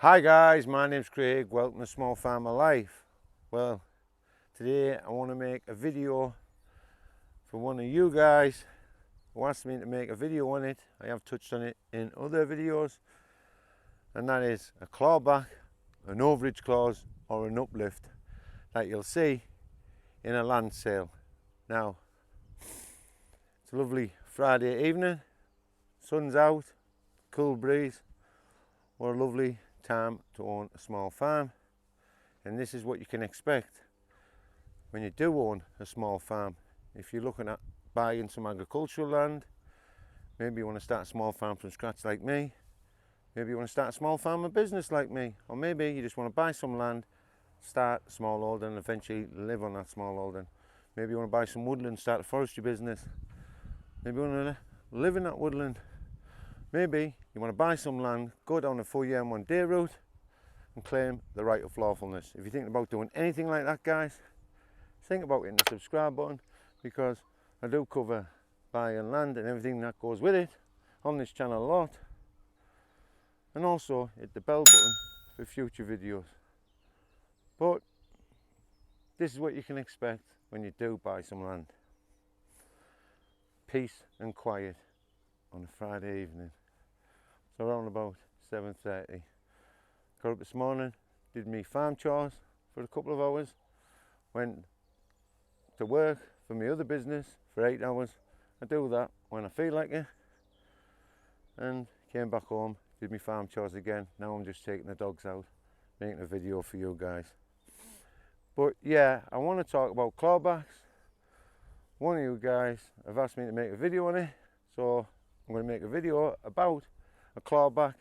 Hi guys, my name's Craig. Welcome to Small Farmer Life. Well, today I want to make a video for one of you guys who asked me to make a video on it. I have touched on it in other videos, and that is a clawback, an overage clause or an uplift that you'll see in a land sale. Now, it's a lovely Friday evening, sun's out, cool breeze. What a lovely time to own a small farm, and this is what you can expect when you do own a small farm. If you're looking at buying some agricultural land, maybe you want to start a small farm from scratch like me, maybe you want to start a small farm business like me, or maybe you just want to buy some land, start a small holding and eventually live on that small holding. Maybe you want to buy some woodland, start a forestry business, maybe you want to live in that woodland. Maybe you want to buy some land, go down the 4-year and 1-day route and claim the right of lawfulness. If you're thinking about doing anything like that, guys, think about hitting the subscribe button, because I do cover buying land and everything that goes with it on this channel a lot. And also hit the bell button for future videos. But this is what you can expect when you do buy some land. Peace and quiet on a Friday evening. So around about 7:30. Got up this morning, did me farm chores for a couple of hours, went to work for my other business for 8 hours. I do that when I feel like it, and came back home, did my farm chores again. Now I'm just taking the dogs out, making a video for you guys. But yeah, I want to talk about clawbacks. One of you guys have asked me to make a video on it, so I'm going to make a video about a clawback,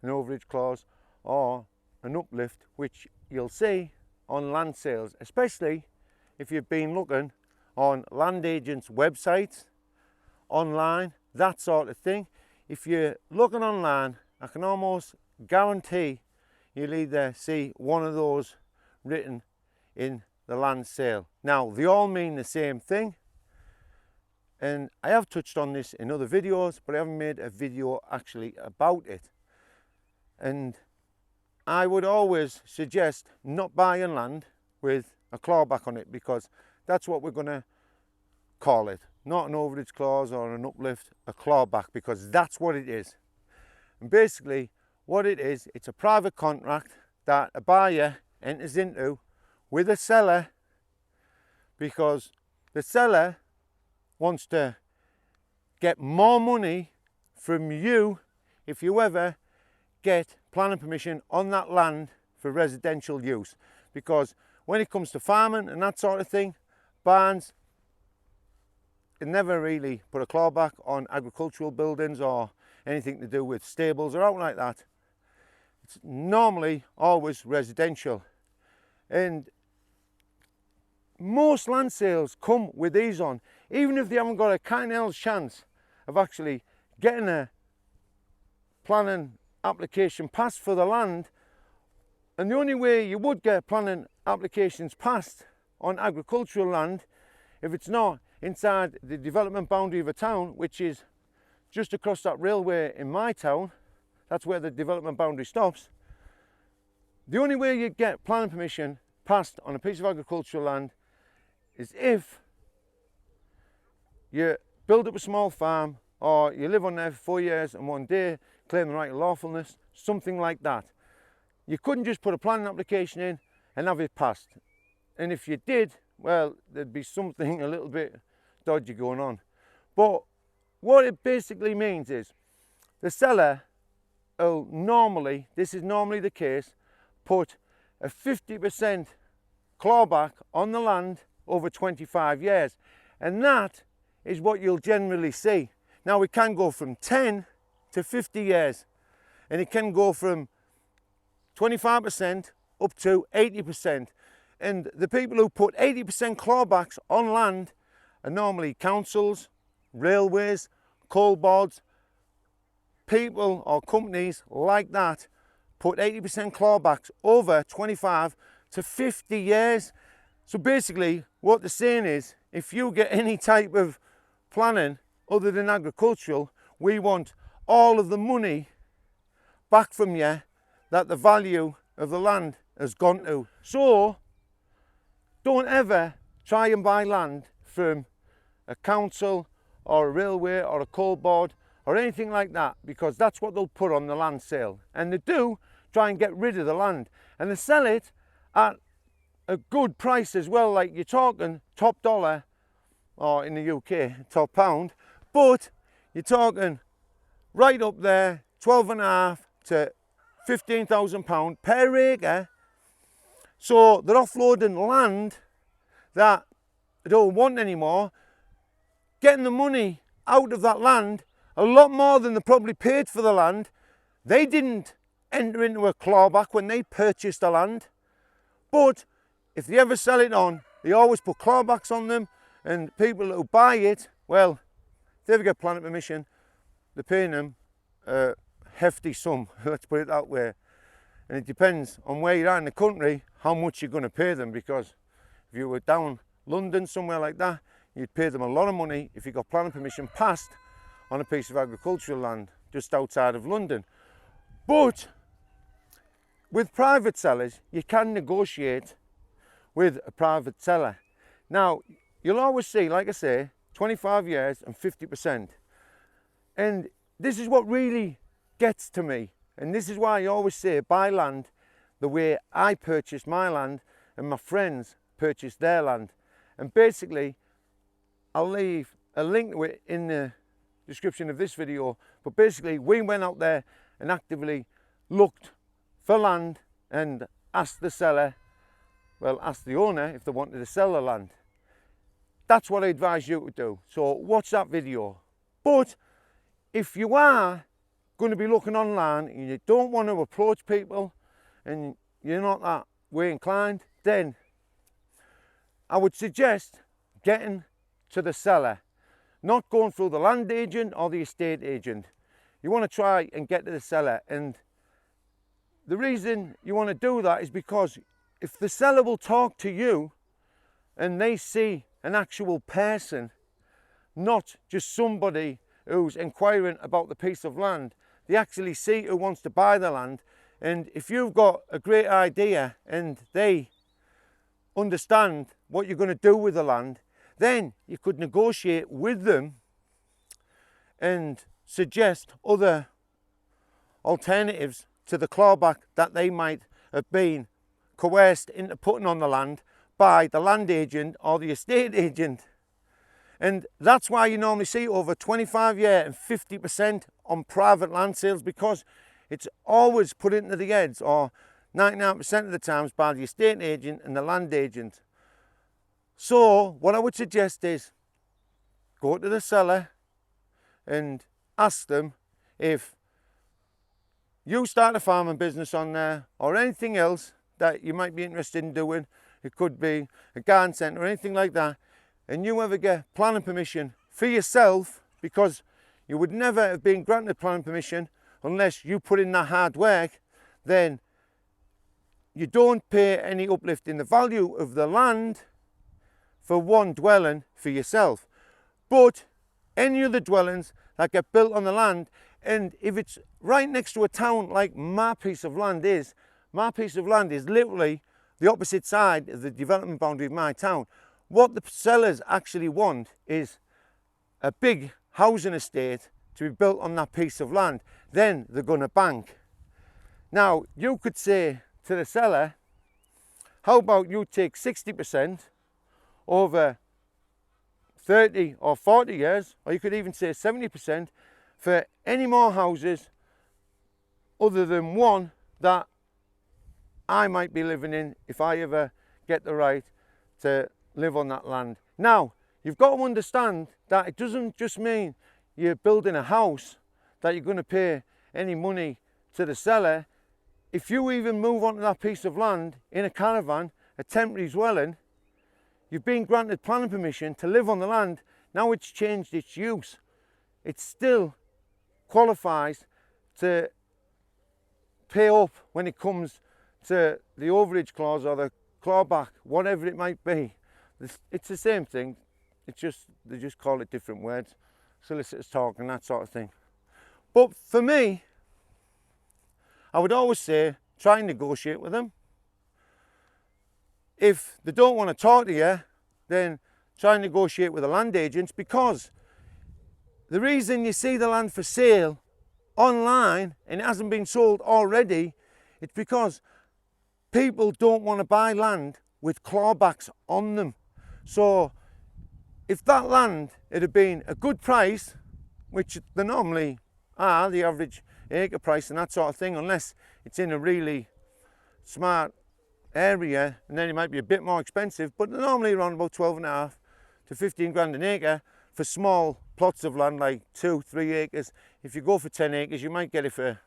an overage clause or an uplift, which you'll see on land sales, especially if you've been looking on land agents' websites, online, that sort of thing. If you're looking online, I can almost guarantee you'll either see one of those written in the land sale. Now, they all mean the same thing, and I have touched on this in other videos, but I haven't made a video actually about it. And I would always suggest not buying land with a clawback on it, because that's what we're going to call it. Not an overage clause or an uplift, a clawback, because that's what it is. And basically what it is, it's a private contract that a buyer enters into with a seller, because the seller wants to get more money from you if you ever get planning permission on that land for residential use. Because when it comes to farming and that sort of thing, barns, it never really put a clawback on agricultural buildings or anything to do with stables or out like that. It's normally always residential, and most land sales come with these on, even if they haven't got a kind of chance of actually getting a planning application passed for the land. And the only way you would get planning applications passed on agricultural land, if it's not inside the development boundary of a town, which is just across that railway in my town, that's where the development boundary stops. The only way you get planning permission passed on a piece of agricultural land is if you build up a small farm, or you live on there for 4 years and 1 day, claim the right of lawfulness, something like that. You couldn't just put a planning application in and have it passed. And if you did, well, there'd be something a little bit dodgy going on. But what it basically means is the seller will normally, this is normally the case, put a 50% clawback on the land over 25 years, and that is what you'll generally see. Now, it can go from 10 to 50 years, and it can go from 25% up to 80%. And the people who put 80% clawbacks on land are normally councils, railways, coal boards, people or companies like that put 80% clawbacks over 25 to 50 years. So basically what they're saying is, if you get any type of planning other than agricultural, we want all of the money back from you that the value of the land has gone to. So don't ever try and buy land from a council or a railway or a coal board or anything like that, because that's what they'll put on the land sale. And they do try and get rid of the land, and they sell it at a good price as well. Like, you're talking top dollar, or in the UK top pound, but you're talking right up there, 12.5 to £15,000 per acre. So they're offloading land that they don't want anymore, getting the money out of that land a lot more than they probably paid for the land. They didn't enter into a clawback when they purchased the land, but if they ever sell it on, they always put clawbacks on them, and people who buy it, well, if they ever get planning permission, they're paying them a hefty sum, let's put it that way. And it depends on where you are in the country, how much you're going to pay them, because if you were down London, somewhere like that, you'd pay them a lot of money if you got planning permission passed on a piece of agricultural land just outside of London. But with private sellers, you can negotiate with a private seller. Now, you'll always see, like I say, 25 years and 50%. And this is what really gets to me. And this is why I always say buy land the way I purchased my land and my friends purchased their land. And basically, I'll leave a link to it in the description of this video. But basically, we went out there and actively looked for land and asked the seller, well, asked the owner if they wanted to sell the land. That's what I advise you to do. So watch that video. But if you are going to be looking online and you don't want to approach people and you're not that way inclined, then I would suggest getting to the seller, not going through the land agent or the estate agent. You want to try and get to the seller, and the reason you want to do that is because if the seller will talk to you and they see an actual person, not just somebody who's inquiring about the piece of land, they actually see who wants to buy the land. And if you've got a great idea and they understand what you're going to do with the land, then you could negotiate with them and suggest other alternatives to the clawback that they might have been coerced into putting on the land by the land agent or the estate agent. And that's why you normally see over 25-year and 50% on private land sales, because it's always put into the heads, or 99% of the times, by the estate agent and the land agent. So what I would suggest is go to the seller and ask them if you start a farming business on there or anything else that you might be interested in doing. It could be a garden centre or anything like that, and you ever get planning permission for yourself, because you would never have been granted planning permission unless you put in that hard work, then you don't pay any uplift in the value of the land for one dwelling for yourself. But any other dwellings that get built on the land, and if it's right next to a town like my piece of land is literally the opposite side of the development boundary of my town. What the sellers actually want is a big housing estate to be built on that piece of land. Then they're going to bank. Now, you could say to the seller, how about you take 60% over 30 or 40 years, or you could even say 70% for any more houses other than one that I might be living in if I ever get the right to live on that land. Now, you've got to understand that it doesn't just mean you're building a house that you're going to pay any money to the seller. If you even move onto that piece of land in a caravan, a temporary dwelling, you've been granted planning permission to live on the land. Now it's changed its use. It still qualifies to pay up when it comes to the overage clause or the clawback, whatever it might be. It's the same thing. It's just, they just call it different words. Solicitors talk and that sort of thing. But for me, I would always say try and negotiate with them. If they don't want to talk to you, then try and negotiate with the land agents, because the reason you see the land for sale online and it hasn't been sold already, it's because people don't want to buy land with clawbacks on them. So if that land had been a good price, which they normally are, the average acre price and that sort of thing, unless it's in a really smart area, and then it might be a bit more expensive, but they're normally around about 12.5 to 15 grand an acre for small plots of land like 2-3 acres. If you go for 10 acres, you might get it for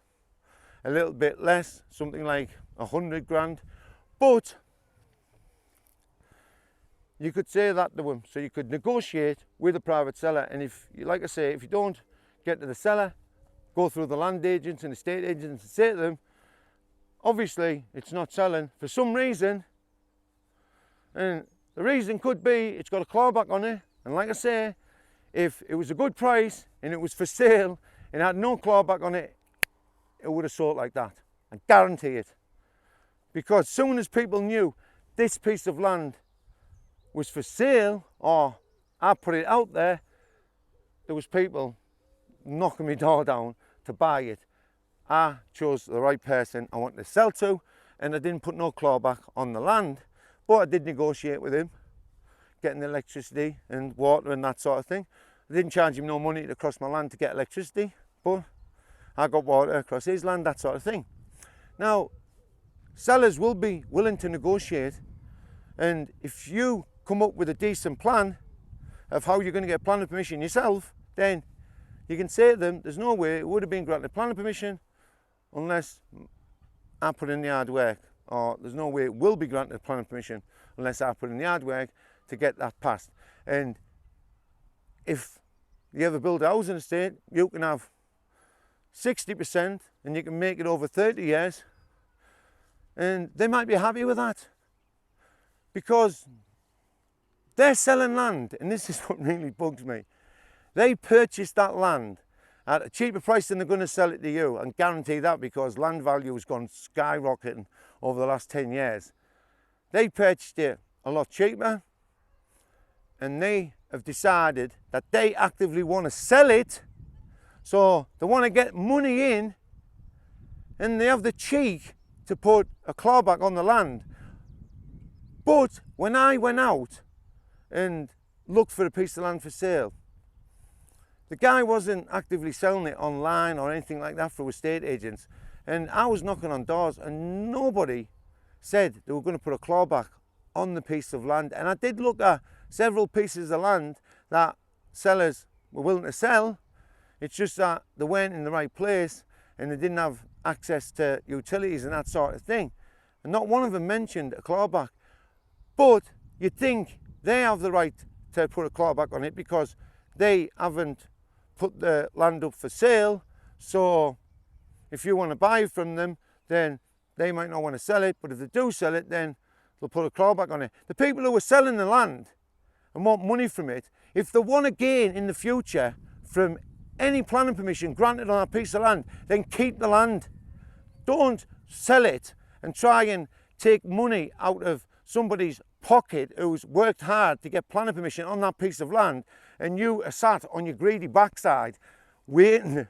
a little bit less, something like 100 grand. But you could say that to them, so you could negotiate with a private seller. And if, like I say, if you don't get to the seller, go through the land agents and estate agents and say to them, obviously it's not selling for some reason, and the reason could be it's got a clawback on it. And like I say, if it was a good price and it was for sale and had no clawback on it, it would have sold like that. I guarantee it. Because as soon as people knew this piece of land was for sale, or I put it out there, there was people knocking my door down to buy it. I chose the right person I wanted to sell to, and I didn't put no clawback on the land, but I did negotiate with him, getting the electricity and water and that sort of thing. I didn't charge him no money to cross my land to get electricity, but I got water across his land, that sort of thing. Now, sellers will be willing to negotiate, and if you come up with a decent plan of how you're going to get planning permission yourself, then you can say to them, there's no way it would have been granted planning permission unless I put in the hard work, or there's no way it will be granted planning permission unless I put in the hard work to get that passed. And if you ever build a housing estate, you can have 60% and you can make it over 30 years, and they might be happy with that because they're selling land. And this is what really bugs me. They purchased that land at a cheaper price than they're going to sell it to you, and guarantee that, because land value has gone skyrocketing over the last 10 years. They purchased it a lot cheaper, and they have decided that they actively want to sell it, so they want to get money in, and they have the cheek to put a clawback on the land. But when I went out and looked for a piece of land for sale, the guy wasn't actively selling it online or anything like that through estate agents, and I was knocking on doors and nobody said they were going to put a clawback on the piece of land. And I did look at several pieces of land that sellers were willing to sell. It's just that they weren't in the right place and they didn't have access to utilities and that sort of thing, and not one of them mentioned a clawback. But you'd think they have the right to put a clawback on it because they haven't put the land up for sale. So if you want to buy from them, then they might not want to sell it, but if they do sell it, then they'll put a clawback on it. The people who are selling the land and want money from it, if they want to gain in the future from any planning permission granted on a piece of land, then keep the land. Don't sell it and try and take money out of somebody's pocket who's worked hard to get planning permission on that piece of land, and you are sat on your greedy backside waiting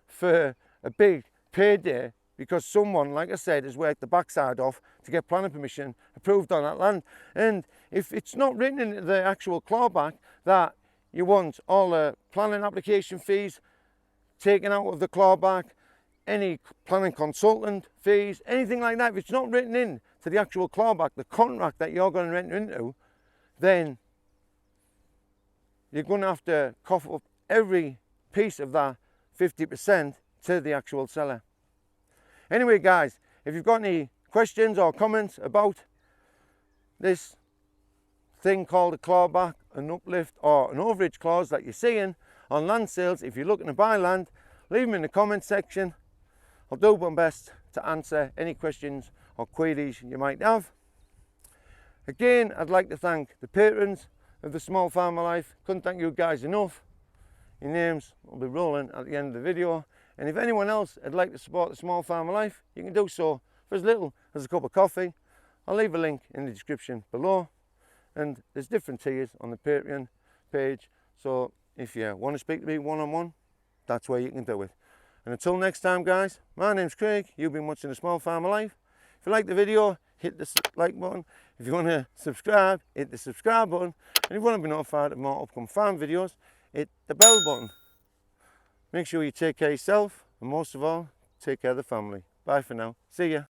for a big payday because someone, like I said, has worked the backside off to get planning permission approved on that land. And if it's not written in the actual clawback that you want all the planning application fees taken out of the clawback, any planning consultant fees, anything like that, if it's not written in to the actual clawback, the contract that you're going to enter into, then you're going to have to cough up every piece of that 50% to the actual seller. Anyway guys, if you've got any questions or comments about this thing called a clawback, an uplift or an overage clause that you're seeing on land sales, if you're looking to buy land, leave them in the comment section. I'll do my best to answer any questions or queries you might have. Again, I'd like to thank the patrons of the Small Farmer Life. Couldn't thank you guys enough. Your names will be rolling at the end of the video, and if anyone else would like to support the Small Farmer Life, you can do so for as little as a cup of coffee. I'll leave a link in the description below, and there's different tiers on the Patreon page, so if you want to speak to me one-on-one, that's where you can do it. And until next time guys, my name's Craig, you've been watching The Small Farmer Life. If you like the video, hit the like button. If you want to subscribe, hit the subscribe button. And if you want to be notified of more upcoming farm videos, hit the bell button. Make sure you take care of yourself, and most of all, take care of the family. Bye for now. See ya.